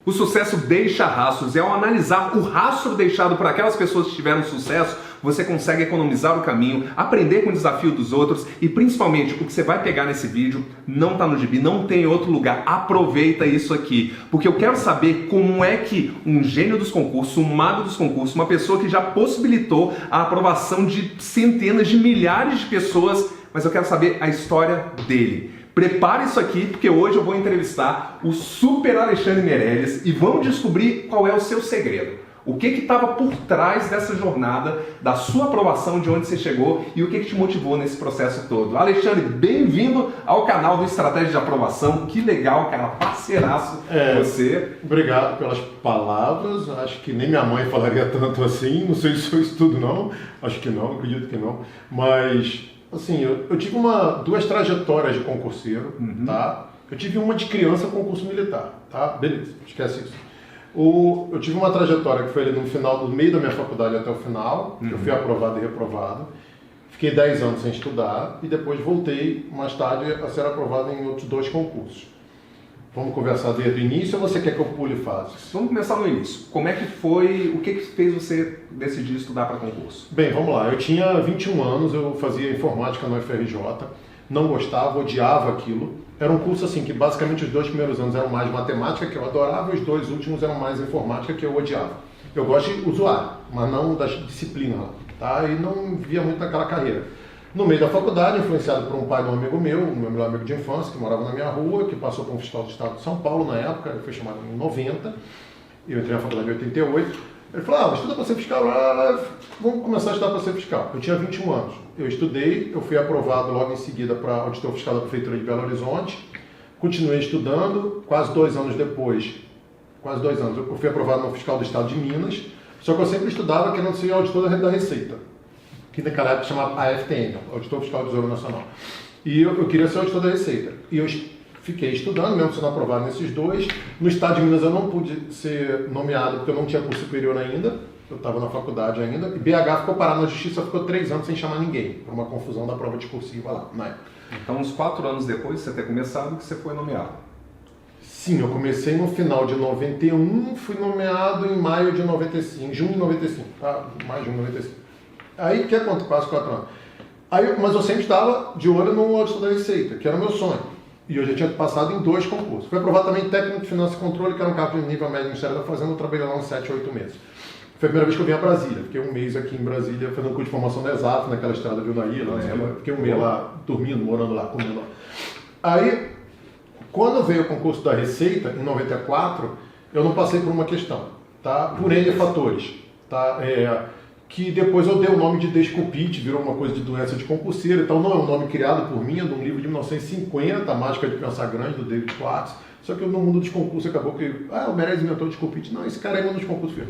O sucesso deixa rastros e ao analisar o rastro deixado por aquelas pessoas que tiveram sucesso, você consegue economizar o caminho, aprender com o desafio dos outros e principalmente o que você vai pegar nesse vídeo não está no gibi, não tem em outro lugar. Aproveita isso aqui, porque eu quero saber como é que um gênio dos concursos, um mago dos concursos, uma pessoa que já possibilitou a aprovação de centenas de milhares de pessoas, mas eu quero saber a história dele. Prepare isso aqui, porque hoje eu vou entrevistar o Super Alexandre Meirelles e vamos descobrir qual é o seu segredo. O que estava por trás dessa jornada, da sua aprovação, de onde você chegou e o que te motivou nesse processo todo. Alexandre, bem-vindo ao canal do Estratégia de Aprovação. Que legal, cara, parceiraço você. Obrigado pelas palavras. Acho que nem minha mãe falaria tanto assim. Não sei se eu estudo não. Acho que não, acredito que não. Mas... assim, eu tive duas trajetórias de concurseiro, tá? Eu tive uma de criança concurso militar, tá? Beleza, esquece isso. Eu tive uma trajetória que foi ali no meio da minha faculdade até o final, eu fui aprovado e reprovado. Fiquei 10 anos sem estudar e depois voltei mais tarde a ser aprovado em outros 2 concursos. Vamos conversar desde o início ou você quer que eu pule fases? Vamos começar no início. Como é que foi, o que fez você decidir estudar para concurso? Bem, vamos lá. Eu tinha 21 anos, eu fazia informática no FRJ, não gostava, odiava aquilo. Era um curso assim que basicamente os 2 primeiros anos eram mais matemática, que eu adorava, e os 2 últimos eram mais informática, que eu odiava. Eu gosto de usuário, mas não da disciplina lá, tá? E não via muito naquela carreira. No meio da faculdade, influenciado por um pai de um amigo meu melhor amigo de infância, que morava na minha rua, que passou por um fiscal do estado de São Paulo na época, eu fui chamado em 90, eu entrei na faculdade em 88, ele falou, estuda para ser fiscal, vamos começar a estudar para ser fiscal. Eu tinha 21 anos, eu estudei, eu fui aprovado logo em seguida para auditor fiscal da Prefeitura de Belo Horizonte, continuei estudando, quase 2 anos depois, eu fui aprovado no fiscal do estado de Minas, só que eu sempre estudava querendo ser auditor da Receita, que naquela época chamava AFTN, Auditor Fiscal do Tesouro Nacional. E eu queria ser auditor da Receita. E eu fiquei estudando, mesmo sendo aprovado nesses 2. No estado de Minas eu não pude ser nomeado, porque eu não tinha curso superior ainda, eu estava na faculdade ainda. E BH ficou parado na justiça, ficou 3 anos sem chamar ninguém, por uma confusão da prova discursiva lá, na época. Então, uns 4 anos depois de você ter começado, que você foi nomeado? Sim, eu comecei no final de 91, fui nomeado em maio de 95, em junho de 95, tá? Maio de 95. Aí, que é quase 4 anos. Mas eu sempre estava de olho no auditor da Receita, que era o meu sonho. E eu já tinha passado em 2 concursos. Fui aprovado também em técnico de finanças e controle, que era um cargo de nível médio do Ministério da Fazenda, eu trabalhei lá uns 7, 8 meses. Foi a primeira vez que eu vim a Brasília. Fiquei um mês aqui em Brasília, fazendo curso de formação da Exato, naquela estrada de Unaí. Fiquei um mês lá, dormindo, morando lá, comendo lá. Aí, quando veio o concurso da Receita, em 94, eu não passei por uma questão, tá? Por N fatores, tá? Que depois eu dei o nome de desculpite, virou uma coisa de doença de concurseiro, então não é um nome criado por mim, é de um livro de 1950, A Mágica de Pensar Grande, do David Schwartz, só que no mundo dos concursos acabou que, o Meirelles inventou o desculpite. Não, esse cara é um dos concursos filho.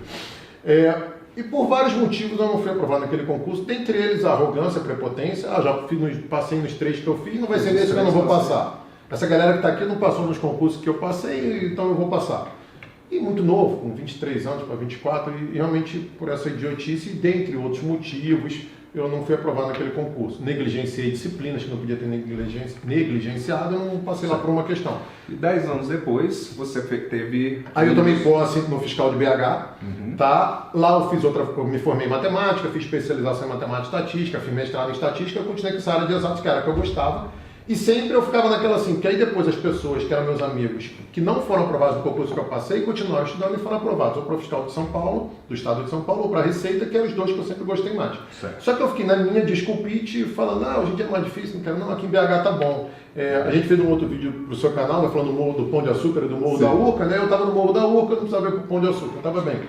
E por vários motivos eu não fui aprovado naquele concurso, dentre eles a arrogância, a prepotência, passei nos 3 que eu fiz, não vai ser nesse que eu não vou passar. Essa galera que está aqui não passou nos concursos que eu passei, então eu vou passar. E muito novo, com 23 anos para 24, e realmente por essa idiotice, dentre outros motivos, eu não fui aprovado naquele concurso. Negligenciei disciplinas que não podia ter negligenciado, eu não passei lá por uma questão. E 10 anos depois, você teve... Aí eu tomei posse no fiscal de BH, tá? Lá eu me formei em matemática, fiz especialização em matemática e estatística, fiz mestrado em estatística, eu continuei com essa área de exatos, que era a que eu gostava. E sempre eu ficava naquela assim, porque aí depois as pessoas que eram meus amigos, que não foram aprovados no concurso que eu passei, continuaram estudando e foram aprovados, ou para o fiscal de São Paulo, do estado de São Paulo, ou para a Receita, que eram os 2 que eu sempre gostei mais. Certo. Só que eu fiquei na minha desculpite, falando, hoje em dia é mais difícil, não quero não, aqui em BH tá bom. A gente fez um outro vídeo pro seu canal, falando do Morro do Pão de Açúcar e do Morro da Urca, né? Eu estava no Morro da Urca, eu não precisava ir pro Pão de Açúcar, eu estava bem.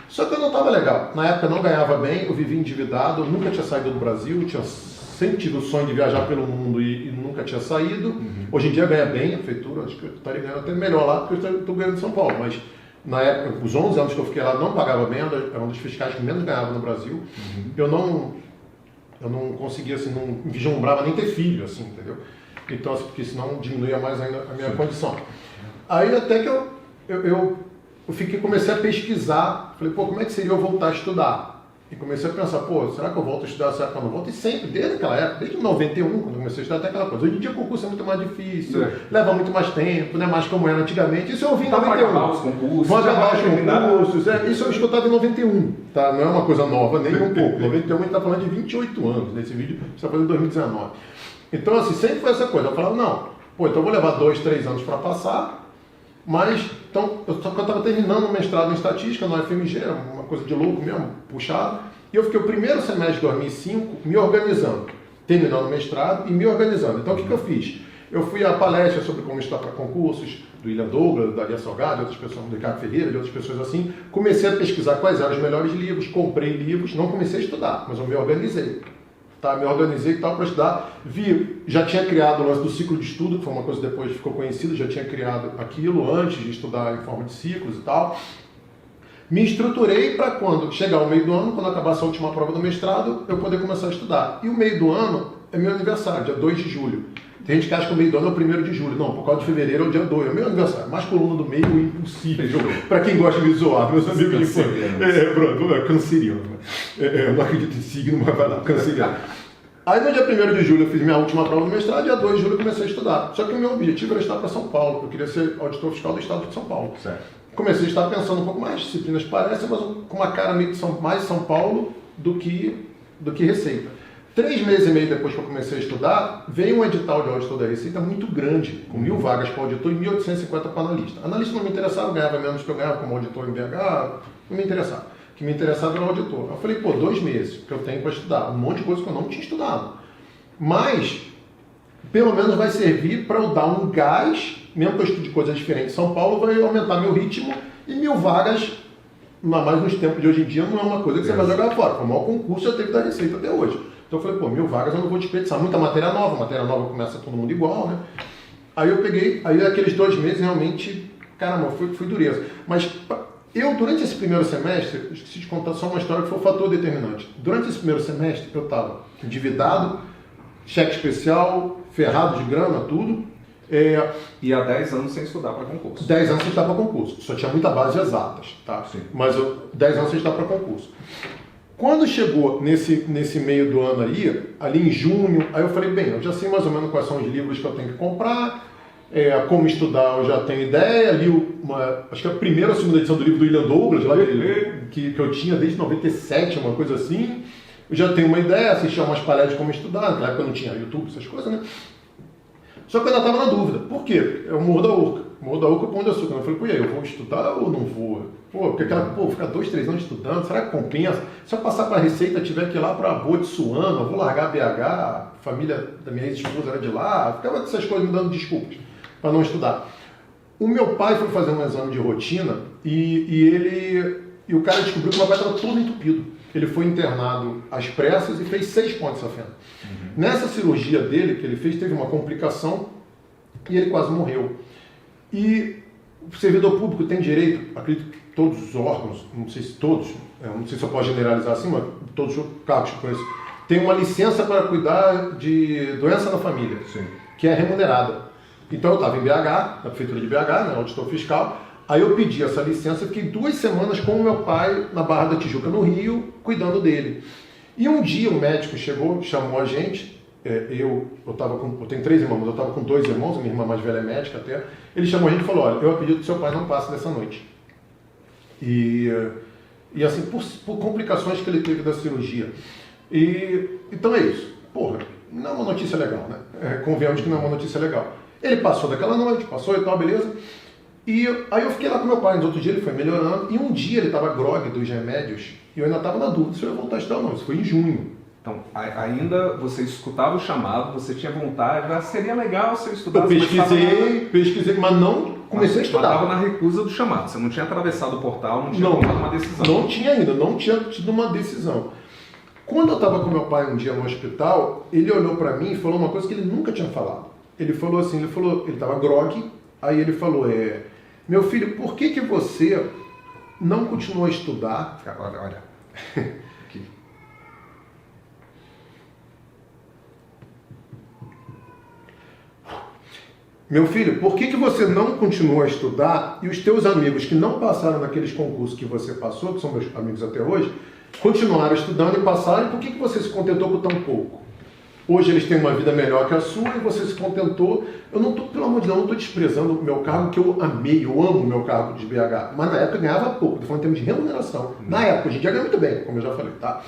Só que eu não estava legal. Na época eu não ganhava bem, eu vivia endividado, eu nunca tinha saído do Brasil, tinha sempre tive o sonho de viajar pelo mundo e nunca tinha saído. Hoje em dia ganha bem a prefeitura, acho que eu estaria ganhando até melhor lá, porque eu estou ganhando em São Paulo, mas na época, os 11 anos que eu fiquei lá, não pagava bem, era um dos fiscais que menos ganhava no Brasil. Eu não conseguia, assim, não vislumbrava nem ter filho, assim, entendeu? Então, assim, porque senão diminuía mais ainda a minha condição. Aí até que eu comecei a pesquisar, falei, como é que seria eu voltar a estudar? E comecei a pensar, pô, será que eu volto a estudar, será que eu não volto? E sempre, desde aquela época, desde 91, quando eu comecei a estudar, até aquela coisa. Hoje em dia o concurso é muito mais difícil, leva muito mais tempo, não é mais como era antigamente. Isso eu ouvi em 91. Acabar os concursos, vão acabar os concursos. Isso eu escutava em 91, tá? Não é uma coisa nova, nem um pouco. 91 a gente está falando de 28 anos, nesse vídeo a gente está falando de 2019. Então, assim, sempre foi essa coisa. Eu falava, não, pô, então eu vou levar 2, 3 anos para passar, mas, então, eu estava terminando o mestrado em estatística no FMG, era uma coisa de louco mesmo, puxado, e eu fiquei o primeiro semestre de 2005 me organizando, terminando o mestrado e me organizando. Então, o que eu fiz? Eu fui a palestra sobre como estudar para concursos, do William Douglas, do Daria Salgado, de outras pessoas, do Ricardo Ferreira, de outras pessoas assim. Comecei a pesquisar quais eram os melhores livros, comprei livros, não comecei a estudar, mas eu me organizei. Tá, me organizei e tal para estudar. Já tinha criado o lance do ciclo de estudo, que foi uma coisa que depois ficou conhecida, já tinha criado aquilo antes de estudar em forma de ciclos e tal. Me estruturei para quando chegar o meio do ano, quando acabasse a última prova do mestrado, eu poder começar a estudar. E o meio do ano é meu aniversário, dia 2 de julho. Tem gente que acha que o meio do ano é o 1º de julho. Não, por causa de fevereiro é o dia 2, é o meu aniversário. Mais coluna do meio, impossível. Para quem gosta de me zoar, meus amigos de fã. Pronto, canceriano. Eu não acredito em signo, mas vai lá, canceriano. Aí no dia 1º de julho eu fiz minha última prova do mestrado, dia 2 de julho eu comecei a estudar. Só que o meu objetivo era estudar para São Paulo, eu queria ser auditor fiscal do estado de São Paulo. Certo. Comecei a estar pensando um pouco mais, disciplinas parecem, mas com uma cara meio mais São Paulo do que Receita. 3 meses e meio depois que eu comecei a estudar, veio um edital de auditor da Receita muito grande, com 1.000 vagas para auditor e 1.850 para analista. Analista não me interessava, eu ganhava menos que eu ganhava como auditor em BH, não me interessava. O que me interessava era o auditor. Eu falei, pô, 2 meses que eu tenho para estudar, um monte de coisa que eu não tinha estudado. Mas, pelo menos vai servir para eu dar um gás, mesmo que eu estude coisas diferentes. São Paulo vai aumentar meu ritmo e 1.000 vagas, mais nos tempos de hoje em dia, não é uma coisa que você vai jogar fora. Foi o maior concurso que já teve da Receita até hoje. Então eu falei, pô, 1.000 vagas eu não vou desperdiçar. Muita matéria nova começa todo mundo igual, né? Aí eu peguei, aí aqueles 2 meses realmente, caramba, foi dureza. Mas eu, durante esse primeiro semestre, esqueci de contar só uma história que foi o fator determinante. Durante esse primeiro semestre, eu estava endividado, cheque especial, ferrado de grana, tudo. E há 10 anos sem estudar para concurso. 10 anos sem estudar para concurso. Só tinha muita base de exatas, tá? Sim. Mas 10 anos sem estudar para concurso. Quando chegou nesse meio do ano ali em junho, aí eu falei, bem, eu já sei mais ou menos quais são os livros que eu tenho que comprar, como estudar eu já tenho ideia, li acho que a primeira ou segunda edição do livro do William Douglas, lá que eu tinha desde 97, uma coisa assim. Eu já tenho uma ideia, assisti a umas palestras de como estudar, naquela época não tinha YouTube, essas coisas, né? Só que eu ainda estava na dúvida. Por quê? É o Morro da Urca. Morro da Urca, Pão de Açúcar. Eu falei, pô, e aí, eu vou estudar ou não vou? Pô, porque ficar 2, 3 anos estudando, será que compensa? Se eu passar para a Receita, tiver que ir lá para Botsuana, eu vou largar BH, a família da minha ex-esposa era de lá, ficava essas coisas me dando desculpas para não estudar. O meu pai foi fazer um exame de rotina e o cara descobriu que o meu pai estava todo entupido. Ele foi internado às pressas e fez 6 pontos de safena. Nessa cirurgia dele que ele fez, teve uma complicação e ele quase morreu. E o servidor público tem direito, acredito que todos os órgãos, não sei se todos, não sei se eu posso generalizar assim, mas todos os cargos que eu conheço, tem uma licença para cuidar de doença na família, sim, que é remunerada. Então eu estava em BH, na prefeitura de BH, né, auditor fiscal, aí eu pedi essa licença, fiquei 2 semanas com o meu pai na Barra da Tijuca, no Rio, cuidando dele. E um dia o médico chegou, chamou a gente, eu tenho 3 irmãos, eu estava com 2 irmãos, a minha irmã mais velha é médica até, ele chamou a gente e falou, olha, eu acredito que seu pai não passe dessa noite. E assim, por complicações que ele teve da cirurgia. Então é isso. Porra, não é uma notícia legal, né? Convenhamos que não é uma notícia legal. Ele passou daquela noite, passou e tal, beleza? E aí eu fiquei lá com meu pai, no outro dia ele foi melhorando, e um dia ele estava grogue dos remédios, e eu ainda estava na dúvida se eu ia voltar a estudar ou não, isso foi em junho. Então, ainda você escutava o chamado, você tinha vontade, seria legal se eu estudasse. Eu pesquisei, mas não comecei a estudar. Estava na recusa do chamado, você não tinha atravessado o portal, não tinha tomado uma decisão. Não tinha ainda, não tinha tido uma decisão. Quando eu estava com meu pai um dia no hospital, ele olhou para mim e falou uma coisa que ele nunca tinha falado. Ele falou assim, ele estava grogue, aí ele falou, meu filho, por que você não continuou a estudar? Olha. Aqui. Meu filho, por que você não continua a estudar e os teus amigos que não passaram naqueles concursos que você passou, que são meus amigos até hoje, continuaram estudando e passaram, e por que você se contentou com tão pouco? Hoje eles têm uma vida melhor que a sua e você se contentou. Eu não estou, pelo amor de Deus, não estou desprezando o meu cargo, que eu amei, eu amo o meu cargo de BH, mas na época eu ganhava pouco, estou falando em termos de remuneração. Na época, hoje em dia ganha muito bem, como eu já falei, tá?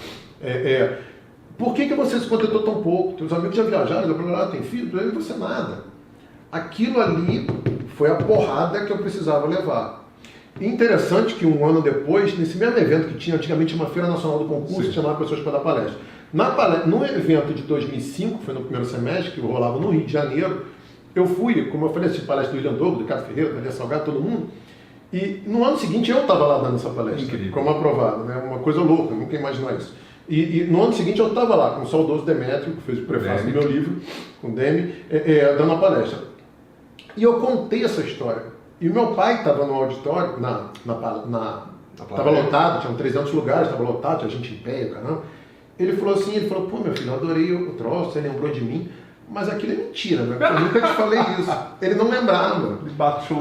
Por que você se contentou tão pouco? Teus amigos já viajaram, já falaram, tem filho, e você nada. Aquilo ali foi a porrada que eu precisava levar. E interessante que um ano depois, nesse mesmo evento que tinha antigamente uma Feira Nacional do Concurso, chamava pessoas para dar palestra. No evento de 2005, foi no primeiro semestre, que rolava no Rio de Janeiro, eu fui, como eu falei, assisti palestra do William Douglas, do Ricardo Ferreira, do Daniel Salgado, todo mundo, e no ano seguinte eu estava lá dando essa palestra, incrível, como aprovado, né? Uma coisa louca, eu nunca imaginar isso. E no ano seguinte eu estava lá, com o saudoso Demétrio, que fez o prefácio do meu livro, com o Demi, dando a palestra. E eu contei essa história. E o meu pai estava no auditório, estava lotado, tinham 300 lugares, estava lotado, tinha gente em pé, caramba. Ele falou, pô, meu filho, eu adorei o troço, você lembrou de mim, mas aquilo é mentira, né? Eu nunca te falei isso. Ele não lembrava.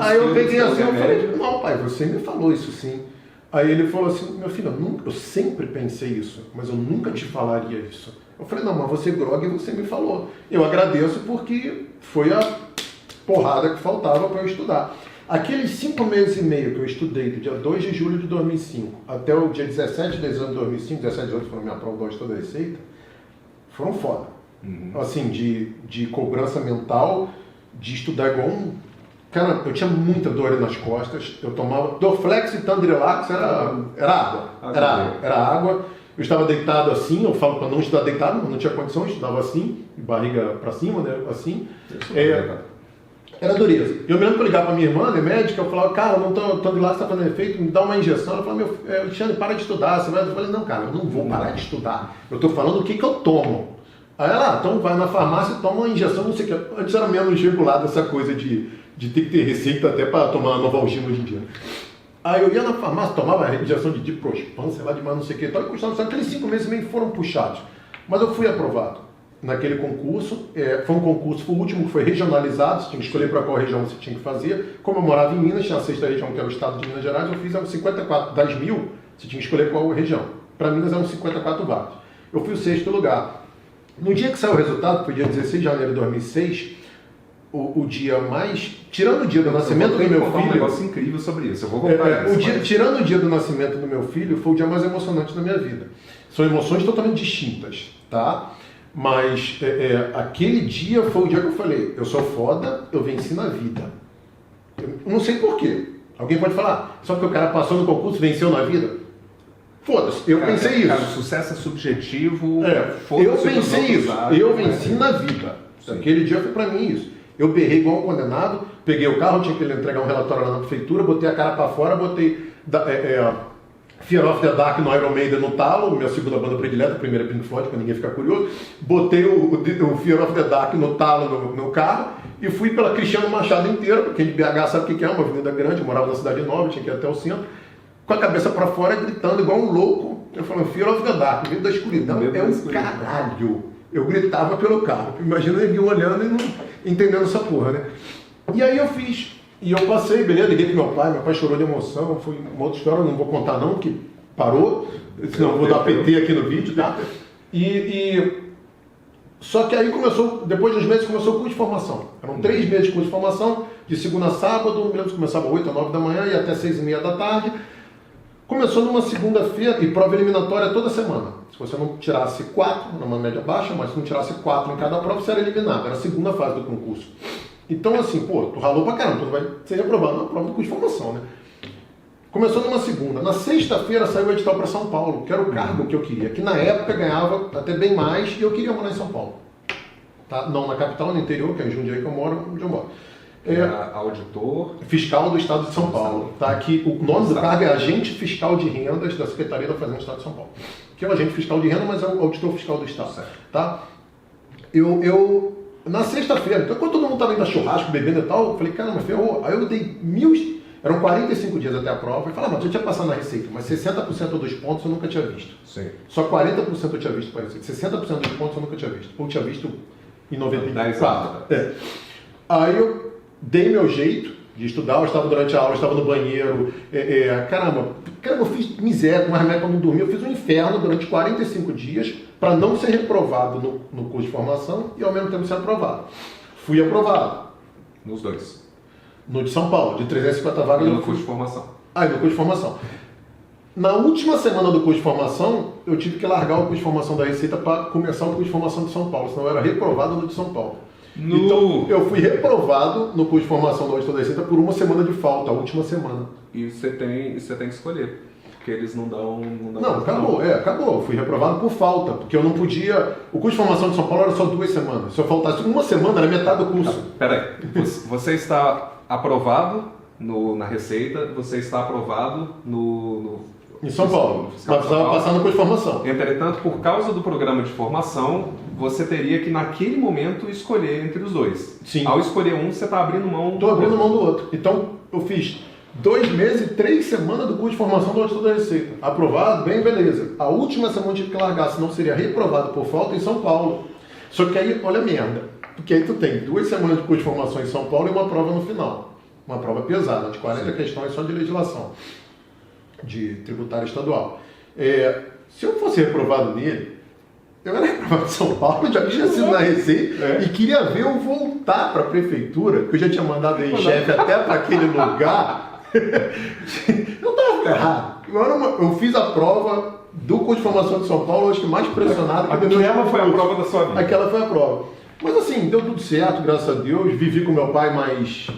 Aí eu peguei assim, eu falei, não, pai, você me falou isso sim. Aí ele falou assim, meu filho, eu sempre pensei isso, mas eu nunca te falaria isso. Eu falei, não, mas você grog e você me falou. Eu agradeço porque foi a porrada que faltava para eu estudar. Aqueles 5 meses e meio que eu estudei, do dia 2 de julho de 2005 até o dia 17 de dezembro de 2005, 17 de 8 foi a minha prova de toda a receita, foram foda. Assim, de cobrança mental, de estudar igual um... Cara, eu tinha muita dor nas costas, eu tomava Dorflex e Tandrilax, era água. Era água. Eu estava deitado assim, eu falo para não estudar deitado, mas não tinha condição, eu estudava assim, barriga para cima, né, assim. Era dureza. Eu me lembro que eu ligava para minha irmã, né, médica, eu falava, cara, o Tandrilax está fazendo efeito, me dá uma injeção. Ela falou, Alexandre, para de estudar. Você vai... Eu falei, não, cara, eu não vou parar de estudar. Eu estou falando o que eu tomo. Aí ela, então vai na farmácia e toma uma injeção, não sei o que. Antes era menos regulada essa coisa de ter que ter receita até para tomar Novalgina hoje em dia. Aí eu ia na farmácia, tomava a injeção de Diprospan, sei lá, de mais não sei o que, então, e custava, sabe, aqueles 5 meses meio foram puxados. Mas eu fui aprovado naquele concurso, foi um concurso, foi o último que foi regionalizado, você tinha que escolher para qual região você tinha que fazer. Como eu morava em Minas, tinha a 6ª região, que era o estado de Minas Gerais, eu fiz 54 das 1.000, você tinha que escolher qual região. Para Minas eram 54 vagas. Eu fui o 6º lugar. No dia que saiu o resultado, que foi dia 16 de janeiro de 2006, o dia mais... Tirando o dia do nascimento do meu filho... um negócio incrível sobre isso, eu vou contar isso. Tirando o dia do nascimento do meu filho, foi o dia mais emocionante da minha vida. São emoções totalmente distintas, tá? Mas aquele dia foi o dia que eu falei, eu sou foda, eu venci na vida. Eu não sei porquê. Alguém pode falar, só porque o cara passou no concurso e venceu na vida? Foda-se, eu pensei isso. Cara, o sucesso é subjetivo. Eu pensei isso, eu venci na vida. Sim. Aquele dia foi pra mim isso. Eu berrei igual um condenado, peguei o carro, tinha que entregar um relatório lá na prefeitura, botei a cara pra fora, botei Fear of the Dark no Iron Maiden no talo, minha segunda banda predileta, a primeira é Pink Floyd, pra ninguém ficar curioso. Botei o Fear of the Dark no talo no carro e fui pela Cristiano Machado inteira, porque quem de BH sabe o que é, uma avenida grande, eu morava na Cidade Nova, tinha que ir até o centro, com a cabeça pra fora, gritando igual um louco. Eu falei, Fear of the Dark, medo da escuridão é um caralho. Eu gritava pelo carro. Imagina ele olhando e não entendendo essa porra, né? E aí eu fiz. E eu passei, beleza, liguei pro meu pai chorou de emoção, foi uma outra história, não vou contar não, que parou, senão eu vou dar PT aqui no vídeo, tá? Só que aí começou, depois de uns meses, começou o curso de formação. Eram 3 meses de curso de formação, de segunda a sábado, me lembro que começava 8 a 9 da manhã e até 6h30 da tarde. Começou numa segunda-feira e prova eliminatória toda semana. Se você não tirasse 4, numa média baixa, mas se não tirasse 4 em cada prova, você era eliminado. Era a segunda fase do concurso. Então, assim, pô, tu ralou pra caramba, tu não vai ser aprovado na prova do curso de formação, né? Começou numa segunda. Na sexta-feira saiu o edital para São Paulo, que era o cargo que eu queria, que na época ganhava até bem mais e eu queria morar em São Paulo. Tá? Não na capital, no interior, que é em Jundiaí que eu moro, onde eu moro. Auditor fiscal do Estado de São Paulo. Tá? Aqui, o nome do cargo é Agente Fiscal de Rendas da Secretaria da Fazenda do Estado de São Paulo. Que é o Agente Fiscal de Renda, mas é o Auditor Fiscal do Estado. Tá? Na sexta-feira, então quando todo mundo estava indo a churrasco, bebendo e tal, eu falei, caramba, ferrou. Aí eu dei eram 45 dias até a prova, e falei, mas eu tinha passado na receita, mas 60% dos pontos eu nunca tinha visto. Sim. Só 40% eu tinha visto para a receita, 60% dos pontos eu nunca tinha visto. Ou tinha visto em 94. Aí eu dei meu jeito, de estudar, eu estava durante a aula, eu estava no banheiro, caramba, eu fiz miséria, com mais remédio para não dormir, eu fiz um inferno durante 45 dias para não ser reprovado no curso de formação e ao mesmo tempo ser aprovado. Fui aprovado. Nos dois. No de São Paulo, de 350 vagas. E no curso de formação. No curso de formação. Na última semana do curso de formação, eu tive que largar o curso de formação da Receita para começar o curso de formação de São Paulo, senão eu era reprovado no de São Paulo. Então, eu fui reprovado no curso de formação da Auditor da Receita por uma semana de falta, a última semana. E você tem que escolher, porque eles não dão... Não, acabou. Eu fui reprovado por falta, porque eu não podia... O curso de formação de São Paulo era só 2 semanas. Se eu faltasse uma semana, era metade do curso. Peraí, você está aprovado na Receita, você está aprovado em São Paulo, mas precisava passar no curso de formação. Entretanto, por causa do programa de formação, você teria que, naquele momento, escolher entre os dois. Sim. Ao escolher um, você está abrindo mão Estou abrindo mão do outro. Então, eu fiz 2 meses e 3 semanas do curso de formação do Auditor da Receita. Aprovado, bem, beleza. A última semana eu tive que largar, senão seria reprovado por falta em São Paulo. Só que aí, olha a merda. Porque aí tu tem 2 semanas de curso de formação em São Paulo e uma prova no final. Uma prova pesada, de 40 questões só de legislação, de tributário estadual. Se eu fosse reprovado nele, eu era reprovado em São Paulo, já tinha sido na Receita e queria ver eu voltar para a prefeitura, que eu já tinha mandado aí chefe até para aquele lugar. Eu estava errado. Eu fiz a prova do curso de formação de São Paulo, acho que mais pressionado. Aquela foi a prova da sua vida. Aquela foi a prova. Mas assim, deu tudo certo, graças a Deus. Vivi com meu pai mais,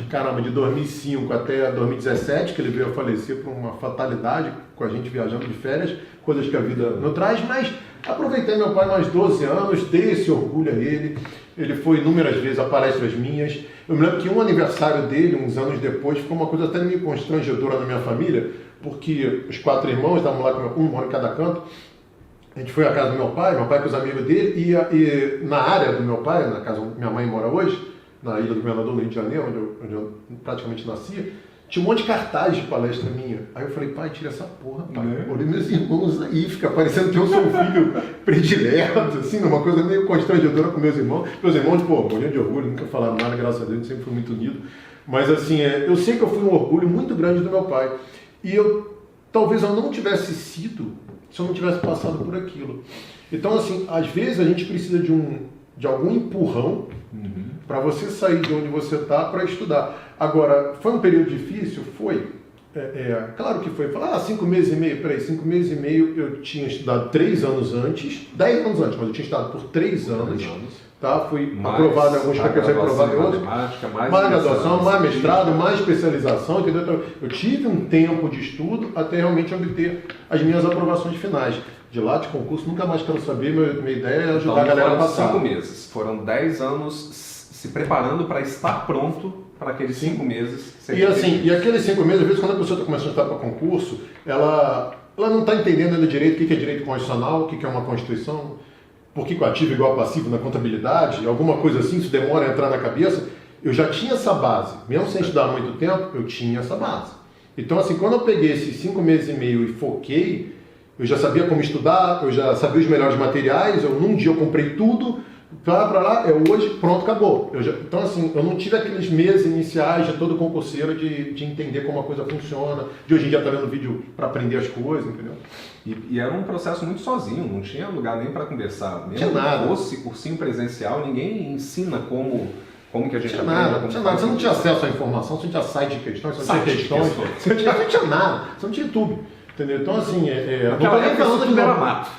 de 2005 até 2017, que ele veio a falecer por uma fatalidade, com a gente viajando de férias, coisas que a vida não traz, mas aproveitei meu pai mais 12 anos, dei esse orgulho a ele. Ele foi inúmeras vezes a palestras minhas. Eu me lembro que um aniversário dele, uns anos depois, ficou uma coisa até meio constrangedora na minha família, porque os 4 irmãos estavam lá, um mora em cada canto. A gente foi à casa do meu pai com os amigos dele, e na área do meu pai, na casa onde minha mãe mora hoje, na Ilha do Governador, no Rio de Janeiro, onde eu praticamente nasci, tinha um monte de cartaz de palestra minha. Aí eu falei, pai, tira essa porra, pai. Olha meus irmãos aí, fica parecendo que eu sou um filho predileto, assim, uma coisa meio constrangedora com meus irmãos. Meus irmãos, morriam de orgulho, nunca falaram nada, graças a Deus, a gente sempre foi muito unido. Mas assim, eu sei que eu fui um orgulho muito grande do meu pai. E talvez eu não tivesse sido se eu não tivesse passado por aquilo. Então, assim, às vezes a gente precisa de algum empurrão para você sair de onde você está para estudar. Agora, foi um período difícil? Foi. Claro que foi. Falar, 5 meses e meio. Peraí, 5 meses e meio eu tinha estudado 3 anos antes, 10 anos antes, mas eu tinha estudado por 3 anos. Tá? Fui aprovado em alguns capítulos, reprovado em outros. Mais graduação, mais mestrado, mais especialização, entendeu? Então, eu tive um tempo de estudo até realmente obter as minhas aprovações finais. De lá, de concurso, nunca mais quero saber, minha ideia é ajudar a galera a passar. Foram 5 meses, foram 10 anos se preparando para estar pronto para aqueles 5 meses. E aqueles 5 meses, às vezes, quando a pessoa está começando a estudar para concurso, ela não está entendendo ainda direito o que é direito constitucional, o que é uma Constituição, por que o ativo é igual a passivo na contabilidade, alguma coisa assim, isso demora a entrar na cabeça. Eu já tinha essa base, mesmo sem estudar há muito tempo, eu tinha essa base. Então, assim, quando eu peguei esses 5 meses e meio e foquei, eu já sabia como estudar, eu já sabia os melhores materiais, num dia eu comprei tudo, para lá, hoje, pronto, acabou. Então, assim, eu não tive aqueles meses iniciais de todo concurseiro de entender como a coisa funciona, de hoje em dia estar vendo vídeo para aprender as coisas, entendeu? E era um processo muito sozinho, não tinha lugar nem para conversar. Mesmo que fosse cursinho presencial, ninguém ensina como que a gente aprende. Nada. Você não tinha acesso à informação, você não tinha site de questões, você não tinha questões, você não tinha nada, você não tinha YouTube, entendeu? Então, assim, naquela época tudo era mato.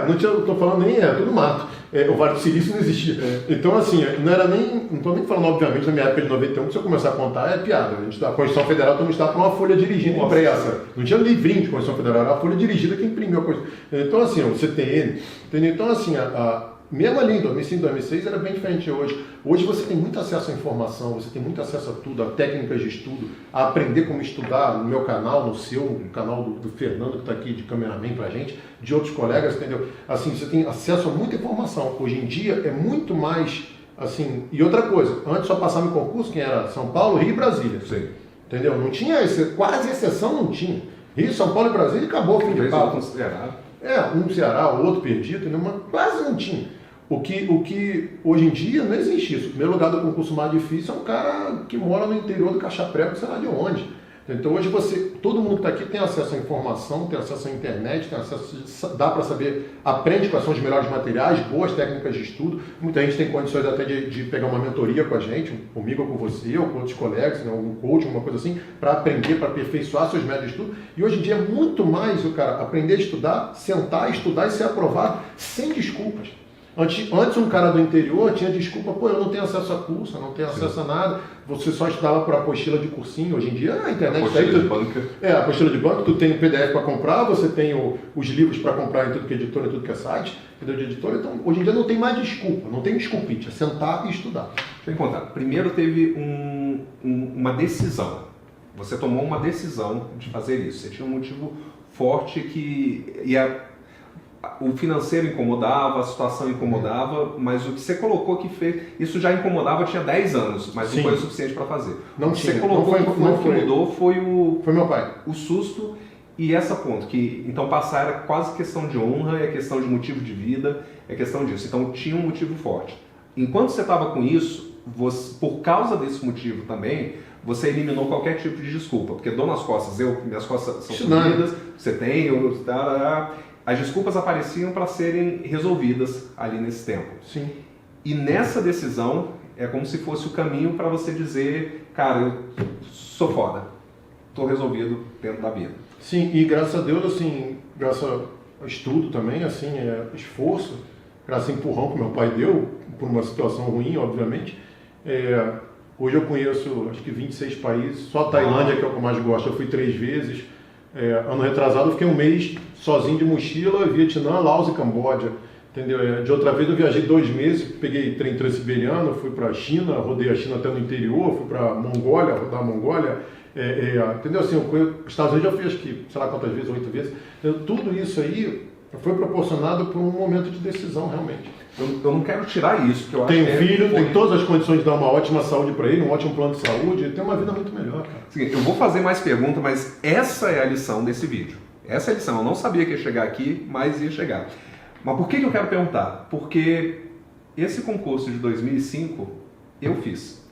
Não tô falando nem, tudo mato. O Vale do Silício não existia. Então, assim, não estou nem falando, obviamente, na minha época de 91, que se eu começar a contar, é piada. A Constituição Federal, todo mundo estava para uma folha dirigida impressa. Não tinha livrinho de Constituição Federal, era a folha dirigida que imprimiu a coisa. Então, assim, o CTN, entendeu? Então, assim, mesmo ali em 2005, 2006, era bem diferente de hoje. Hoje você tem muito acesso à informação, você tem muito acesso a tudo, a técnicas de estudo, a aprender como estudar no meu canal, no canal do Fernando, que está aqui de cameraman pra gente, de outros colegas, entendeu? Assim, você tem acesso a muita informação. Hoje em dia é muito mais, assim... E outra coisa, antes só passava em concurso, quem era São Paulo, Rio e Brasília. Sim. Entendeu? Não tinha, quase exceção não tinha. Rio, São Paulo e Brasília, acabou o fim de papo. Um Ceará. Um Ceará, o outro perdido, entendeu? Mas quase não tinha. O que hoje em dia não existe isso. O primeiro lugar do concurso mais difícil é um cara que mora no interior do Caixaprego, sei lá de onde. Então hoje todo mundo que está aqui tem acesso à informação, tem acesso à internet, tem acesso, dá para saber, aprende quais são os melhores materiais, boas técnicas de estudo. Muita gente tem condições até de pegar uma mentoria com a gente, comigo ou com você, ou com outros colegas, né, algum coach, alguma coisa assim, para aprender, para aperfeiçoar seus métodos de estudo. E hoje em dia é muito mais o cara aprender a estudar, sentar, estudar e ser aprovado sem desculpas. Antes um cara do interior tinha desculpa, pô, eu não tenho acesso a curso, eu não tenho acesso a nada, você só estudava por apostila de cursinho. Hoje em dia a internet apostila de banca. A apostila de banco, tu tem o PDF para comprar, você tem os livros para comprar em tudo que é editora, em tudo que é site, entendeu? De editora. Então hoje em dia não tem mais desculpa, não tem desculpite, é sentar e estudar. Deixa eu contar. Primeiro teve uma decisão. Você tomou uma decisão de fazer isso. Você tinha um motivo forte o financeiro incomodava, a situação incomodava, mas o que você colocou que fez, isso já incomodava, tinha 10 anos, mas não foi o suficiente para fazer. Não o que tinha. Você colocou não que mudou foi meu pai. O susto e essa ponto, que então passar era quase questão de honra, é questão de motivo de vida, é questão disso. Então tinha um motivo forte. Enquanto você estava com isso, por causa desse motivo também, você eliminou qualquer tipo de desculpa, porque dor nas costas, minhas costas são feridas, você tem, as desculpas apareciam para serem resolvidas ali nesse tempo. Sim. E nessa decisão, é como se fosse o caminho para você dizer, cara, eu sou foda, estou resolvido dentro da vida. Sim, e graças a Deus, assim, graças ao estudo também, assim, esforço, graças ao empurrão que meu pai deu, por uma situação ruim, obviamente, hoje eu conheço, acho que 26 países, só a Tailândia, que é o que eu mais gosto, eu fui 3 vezes. Ano retrasado eu fiquei um mês sozinho de mochila, Vietnã, Laos e Camboja, entendeu? De outra vez eu viajei 2 meses, peguei trem transiberiano, fui para a China, rodei a China até no interior, fui para a Mongólia, rodar a Mongólia, entendeu? Assim, os Estados Unidos eu fui acho que, sei lá quantas vezes, 8 vezes, então, tudo isso aí foi proporcionado por um momento de decisão realmente. Eu não quero tirar isso, porque eu acho tem que filho, tem todas as condições de dar uma ótima saúde para ele, um ótimo plano de saúde, tem uma vida muito melhor, cara. Seguinte, eu vou fazer mais perguntas, mas essa é a lição desse vídeo. Essa é a lição. Eu não sabia que ia chegar aqui, mas ia chegar. Mas por que eu quero perguntar? Porque esse concurso de 2005 eu fiz.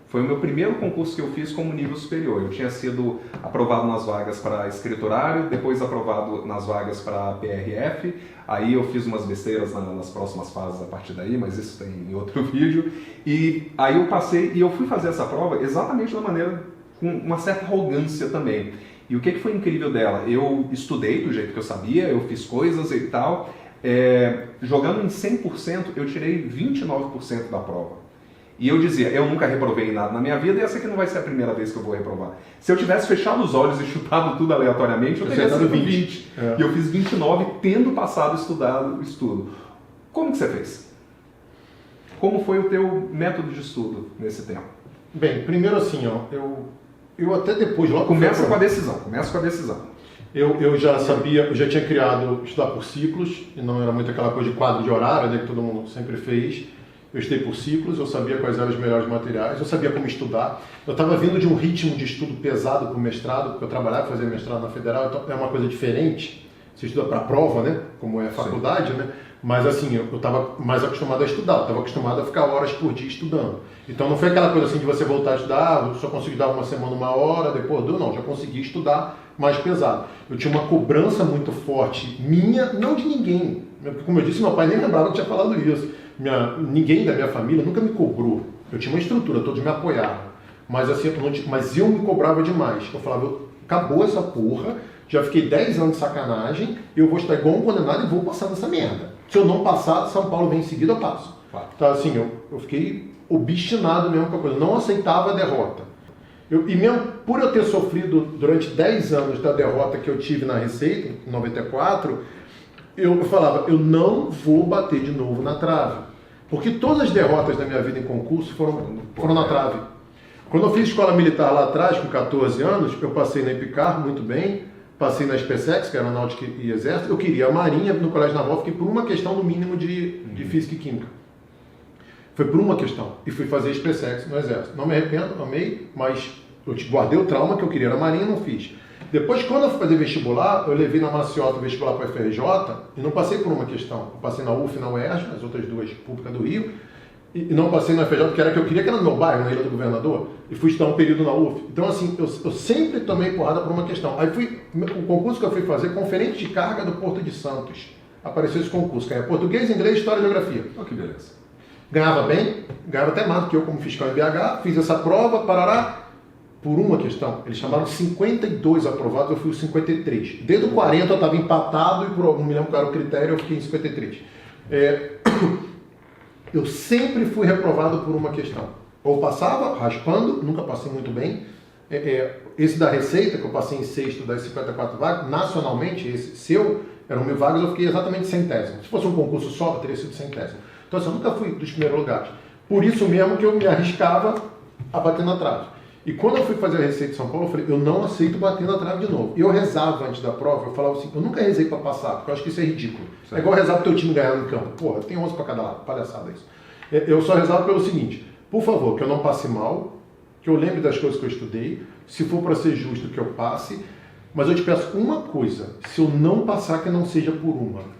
Foi o meu primeiro concurso que eu fiz como nível superior. Eu tinha sido aprovado nas vagas para escriturário, depois aprovado nas vagas para PRF. Aí eu fiz umas besteiras nas próximas fases a partir daí, mas isso tem em outro vídeo. E aí eu passei e eu fui fazer essa prova exatamente da maneira, com uma certa arrogância também. E o que foi incrível dela? Eu estudei do jeito que eu sabia, eu fiz coisas e tal. Jogando em 100%, eu tirei 29% da prova. E eu dizia, eu nunca reprovei nada na minha vida e essa aqui não vai ser a primeira vez que eu vou reprovar. Se eu tivesse fechado os olhos e chutado tudo aleatoriamente, eu teria sido 20. E eu fiz 29 tendo passado estudado estudo. Como que você fez? Como foi o teu método de estudo nesse tempo? Bem, primeiro assim, eu até depois... Começa com a decisão. Eu já sabia, eu já tinha criado estudar por ciclos, e não era muito aquela coisa de quadro de horário, né, que todo mundo sempre fez. Eu estudei por ciclos, eu sabia quais eram os melhores materiais, eu sabia como estudar. Eu estava vindo de um ritmo de estudo pesado para o mestrado, porque eu trabalhava e fazia mestrado na Federal, então é uma coisa diferente. Você estuda para a prova, né? Como é a faculdade, né? Mas assim, eu estava mais acostumado a estudar, eu estava acostumado a ficar horas por dia estudando. Então não foi aquela coisa assim de você voltar a estudar, eu só consegui dar uma semana, 1 hora, depois não, já consegui estudar mais pesado. Eu tinha uma cobrança muito forte minha, não de ninguém. Como eu disse, meu pai nem lembrava que eu tinha falado isso. Ninguém da minha família nunca me cobrou. Eu tinha uma estrutura, todos me apoiavam. Mas assim, eu me cobrava demais. Eu falava, acabou essa porra, já fiquei 10 anos de sacanagem, eu vou estar igual um condenado e vou passar nessa merda. Se eu não passar, São Paulo vem em seguida, eu passo. Então assim, eu fiquei obstinado mesmo com a coisa, não aceitava a derrota. E mesmo por eu ter sofrido durante 10 anos da derrota que eu tive na Receita, em 94, eu falava, eu não vou bater de novo na trave. Porque todas as derrotas da minha vida em concurso foram na trave. Quando eu fiz escola militar lá atrás, com 14 anos, eu passei na EPICAR muito bem, passei na SpaceX, que era Aeronáutica e Exército, eu queria a Marinha no Colégio Naval, fiquei por uma questão no mínimo de Física e Química. Foi por uma questão. E fui fazer SpaceX no Exército. Não me arrependo, amei, mas eu guardei o trauma que eu queria. Era Marinha, não fiz. Depois, quando eu fui fazer vestibular, eu levei na Maciota o vestibular para a FRJ e não passei por uma questão. Eu passei na UF e na UERJ, as outras duas públicas do Rio, e não passei na FRJ, que era a que eu queria, que era no meu bairro, na Ilha do Governador, e fui estudar um período na UF. Então, assim, eu sempre tomei porrada por uma questão. Aí o concurso que eu fui fazer, Conferente de Carga do Porto de Santos. Apareceu esse concurso, que é português, inglês, história e geografia. Oh, que beleza. Ganhava bem, ganhava até mais do que eu como fiscal em BH, fiz essa prova, parará, por uma questão. Eles chamaram 52 aprovados, eu fui o 53. Desde o 40 eu estava empatado e não me lembro qual era o critério, eu fiquei em 53. Eu sempre fui reprovado por uma questão. Ou passava raspando, nunca passei muito bem. Esse da Receita, que eu passei em sexto das 54 vagas, nacionalmente, esse seu, eram 1000 vagas, eu fiquei exatamente centésimo. Se fosse um concurso só, eu teria sido centésimo. Então, assim, eu nunca fui dos primeiros lugares. Por isso mesmo que eu me arriscava a bater na trave. E quando eu fui fazer a Receita de São Paulo, eu falei, eu não aceito bater na trave de novo. E eu rezava antes da prova, eu falava assim, eu nunca rezei para passar, porque eu acho que isso é ridículo. Certo. É igual rezar pro teu time ganhar no campo. Porra, tem 11 para cada lado, palhaçada isso. Eu só rezava pelo seguinte, por favor, que eu não passe mal, que eu lembre das coisas que eu estudei, se for para ser justo, que eu passe, mas eu te peço uma coisa, se eu não passar, que não seja por uma.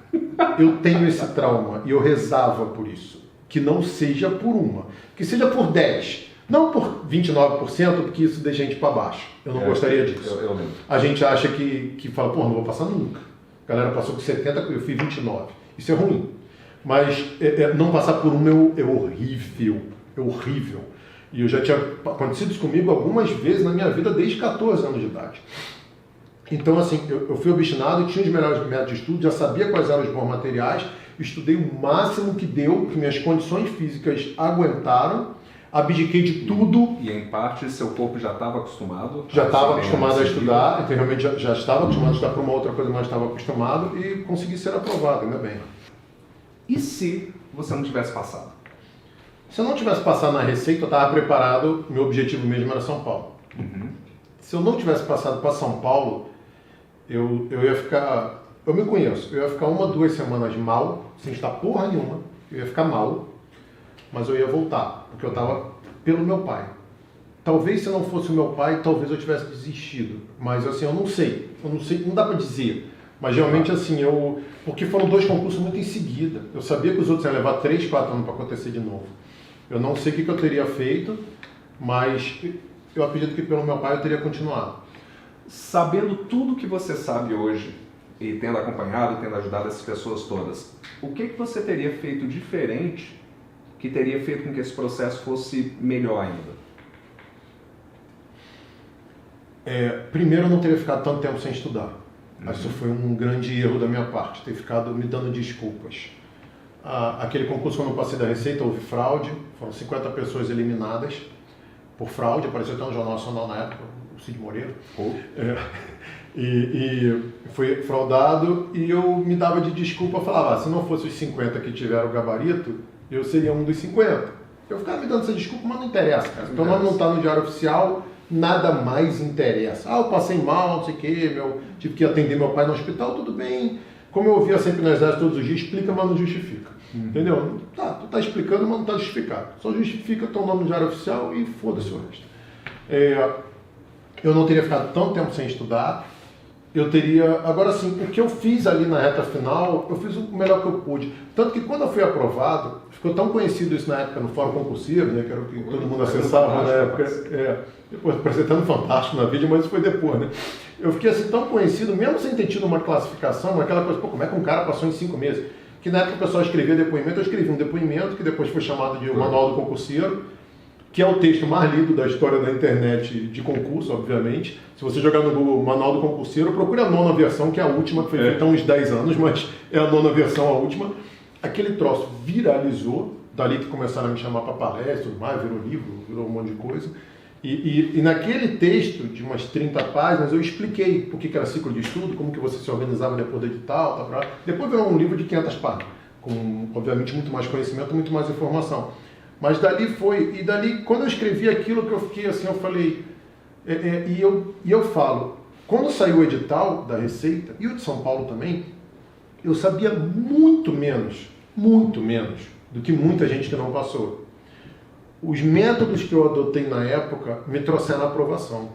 Eu tenho esse trauma e eu rezava por isso. Que não seja por uma. Que seja por 10. Não por 29%, porque isso deixa a gente para baixo. Eu não gostaria disso. Eu lembro. A gente acha que fala, pô, não vou passar nunca. A galera passou com 70, eu fiz 29. Isso é ruim. Mas não passar por uma é horrível. É horrível. E eu já tinha acontecido isso comigo algumas vezes na minha vida desde 14 anos de idade. Então, assim, eu fui obstinado, tinha os melhores métodos de estudo, já sabia quais eram os bons materiais, estudei o máximo que deu, que minhas condições físicas aguentaram, abdiquei de tudo. E em parte, seu corpo já estava acostumado? Já estava acostumado a estudar, então realmente já estava acostumado a estudar para uma outra coisa, mas estava acostumado e consegui ser aprovado, ainda bem. E se você não tivesse passado? Se eu não tivesse passado na Receita, eu estava preparado, meu objetivo mesmo era São Paulo. Uhum. Se eu não tivesse passado para São Paulo, eu ia ficar... Eu me conheço, eu ia ficar 1 ou 2 semanas mal, sem estar porra nenhuma, eu ia ficar mal, mas eu ia voltar, porque eu estava pelo meu pai. Talvez se não fosse o meu pai, talvez eu tivesse desistido, mas assim, eu não sei, não dá para dizer. Mas realmente assim, porque foram 2 concursos muito em seguida, eu sabia que os outros iam levar 3, 4 anos para acontecer de novo. Eu não sei o que eu teria feito, mas eu acredito que pelo meu pai eu teria continuado. Sabendo tudo que você sabe hoje, e tendo acompanhado, tendo ajudado essas pessoas todas, o que você teria feito diferente que teria feito com que esse processo fosse melhor ainda? Primeiro, eu não teria ficado tanto tempo sem estudar. Isso foi um grande erro da minha parte, ter ficado me dando desculpas. Aquele concurso que eu não passei da Receita, houve fraude, foram 50 pessoas eliminadas por fraude, apareceu até no Jornal Nacional na época, o Cid Moreira. E foi fraudado e eu me dava de desculpa, falava, se não fosse os 50 que tiveram o gabarito, eu seria um dos 50. Eu ficava me dando essa desculpa, mas não interessa, cara. Então, nome não está no Diário Oficial, nada mais interessa. Eu passei mal, não sei o quê, tive que atender meu pai no hospital, tudo bem. Como eu ouvia sempre no Exército todos os dias, explica, mas não justifica. Entendeu? Tu tá explicando, mas não tá justificado. Só justifica teu nome no Diário Oficial e foda-se o resto. Eu não teria ficado tanto tempo sem estudar. Eu teria... Agora, sim, o que eu fiz ali na reta final, eu fiz o melhor que eu pude. Tanto que quando eu fui aprovado, ficou tão conhecido isso na época no Fórum Concurseiro, né, que era o que todo mundo acessava na época. Depois apresentando Fantástico na vídeo, mas isso foi depois, né? Eu fiquei assim tão conhecido, mesmo sem ter tido uma classificação, aquela coisa, pô, como é que um cara passou em 5 meses? Que na época o pessoal escrevia depoimento, eu escrevi um depoimento que depois foi chamado de Manual do Concurseiro, que é o texto mais lido da história da internet de concurso, obviamente. Se você jogar no Google Manual do Concurseiro, procure a 9ª versão, que é a última, que foi feita há uns 10 anos, mas é a 9ª versão, a última. Aquele troço viralizou, dali que começaram a me chamar para palestra, tudo mais, virou livro, virou um monte de coisa. E naquele texto, de umas 30 páginas, eu expliquei o que era ciclo de estudo, como que você se organizava depois do edital, depois virou um livro de 500 páginas, com, obviamente, muito mais conhecimento, muito mais informação. Mas dali foi, e dali, quando eu escrevi aquilo que eu fiquei assim, eu falei, e eu falo, quando saiu o edital da Receita, e o de São Paulo também, eu sabia muito menos do que muita gente que não passou. Os métodos que eu adotei na época me trouxeram a aprovação.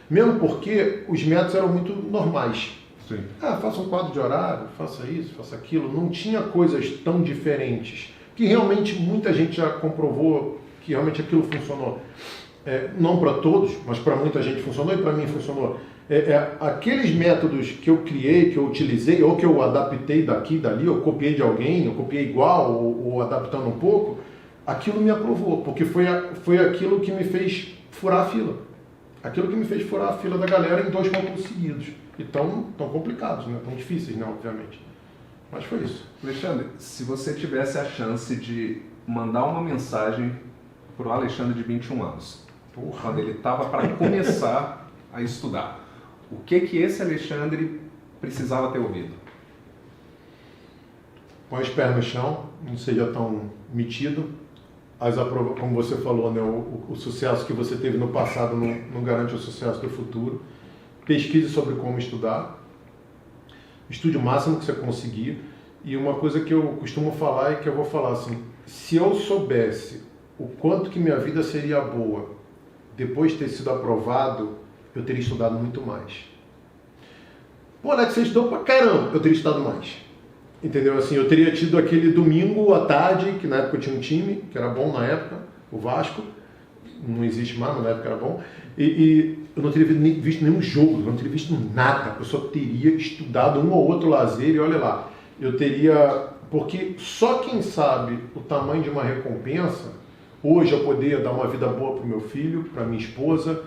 Mesmo porque os métodos eram muito normais. Sim. Faça um quadro de horário, faça isso, faça aquilo. Não tinha coisas tão diferentes. Que realmente muita gente já comprovou que realmente aquilo funcionou. Não para todos, mas para muita gente funcionou e para mim funcionou. Aqueles métodos que eu criei, que eu utilizei, ou que eu adaptei daqui e dali, eu copiei de alguém, eu copiei igual, ou adaptando um pouco, aquilo me aprovou, porque foi aquilo que me fez furar a fila. Aquilo que me fez furar a fila da galera em 2 concursos seguidos. E tão complicados, né? Tão difíceis, né? Obviamente. Mas foi isso. Alexandre, se você tivesse a chance de mandar uma mensagem para o Alexandre de 21 anos, quando ele estava para começar a estudar, o que esse Alexandre precisava ter ouvido? Põe os pés no chão, não seja tão metido. Como você falou, né, o sucesso que você teve no passado não garante o sucesso do futuro. Pesquise sobre como estudar. Estude o máximo que você conseguir. E uma coisa que eu costumo falar e que eu vou falar assim, se eu soubesse o quanto que minha vida seria boa depois de ter sido aprovado, eu teria estudado muito mais. Pô, Alex, você estudou pra caramba, eu teria estudado mais. Entendeu? Assim, eu teria tido aquele domingo à tarde, que na época eu tinha um time, que era bom na época, o Vasco, não existe mais, mas na época era bom, e eu não teria visto nenhum jogo, eu não teria visto nada, eu só teria estudado um ou outro lazer e olha lá, eu teria, porque só quem sabe o tamanho de uma recompensa, hoje eu poderia dar uma vida boa para o meu filho, para minha esposa,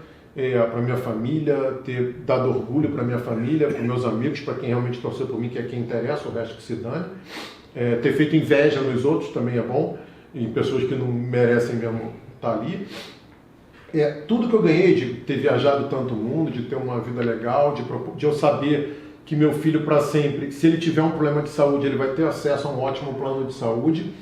para minha família, ter dado orgulho para minha família, para meus amigos, para quem realmente torceu por mim, que é quem interessa, o resto que se dane. Ter feito inveja nos outros também é bom, em pessoas que não merecem mesmo estar ali. Tudo que eu ganhei de ter viajado tanto mundo, de ter uma vida legal, de eu saber que meu filho para sempre, se ele tiver um problema de saúde, ele vai ter acesso a um ótimo plano de saúde,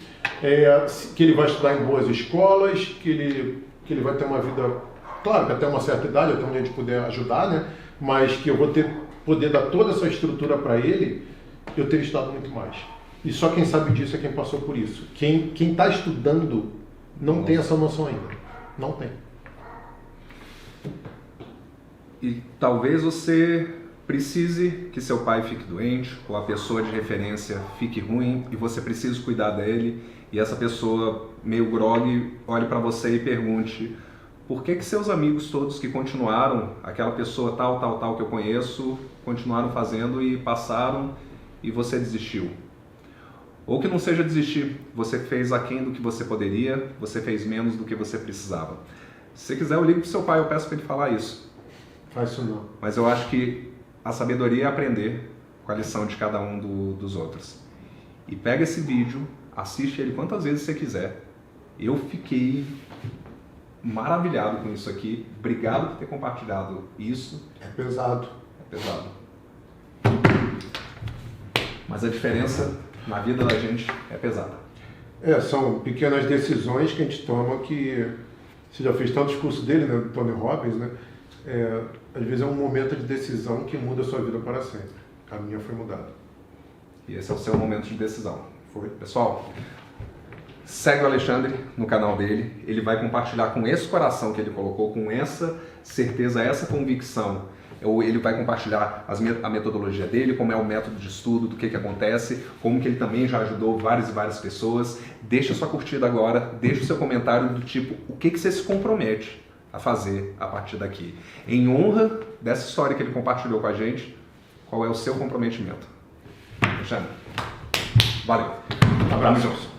que ele vai estudar em boas escolas, que ele vai ter uma vida... Claro que até uma certa idade, até onde a gente puder ajudar, né? Mas que eu vou poder dar toda essa estrutura para ele, eu teria estudado muito mais. E só quem sabe disso é quem passou por isso. Quem está estudando não tem essa noção ainda. Não tem. E talvez você precise que seu pai fique doente, ou a pessoa de referência fique ruim, e você precisa cuidar dele, e essa pessoa meio grogue olhe para você e pergunte: por que seus amigos todos que continuaram, aquela pessoa tal que eu conheço, continuaram fazendo e passaram e você desistiu? Ou que não seja desistir, você fez aquém do que você poderia, você fez menos do que você precisava. Se você quiser, eu ligo pro seu pai, eu peço para ele falar isso. Faz isso não. Mas eu acho que a sabedoria é aprender com a lição de cada um dos outros. E pega esse vídeo, assiste ele quantas vezes você quiser. Eu fiquei maravilhado com isso aqui. Obrigado por ter compartilhado isso. É pesado. É pesado. Mas a diferença na vida da gente é pesada. São pequenas decisões que a gente toma que... Você já fez tantos cursos dele, né, do Tony Robbins, né? Às vezes é um momento de decisão que muda a sua vida para sempre. A minha foi mudada. E esse é o seu momento de decisão. Foi. Pessoal, segue o Alexandre no canal dele. Ele vai compartilhar com esse coração que ele colocou, com essa certeza, essa convicção. Ele vai compartilhar a metodologia dele, como é o método de estudo, do que acontece, como que ele também já ajudou várias e várias pessoas. Deixa sua curtida agora, deixa o seu comentário do tipo, o que você se compromete a fazer a partir daqui. Em honra dessa história que ele compartilhou com a gente, qual é o seu comprometimento? Alexandre, valeu. Abraço.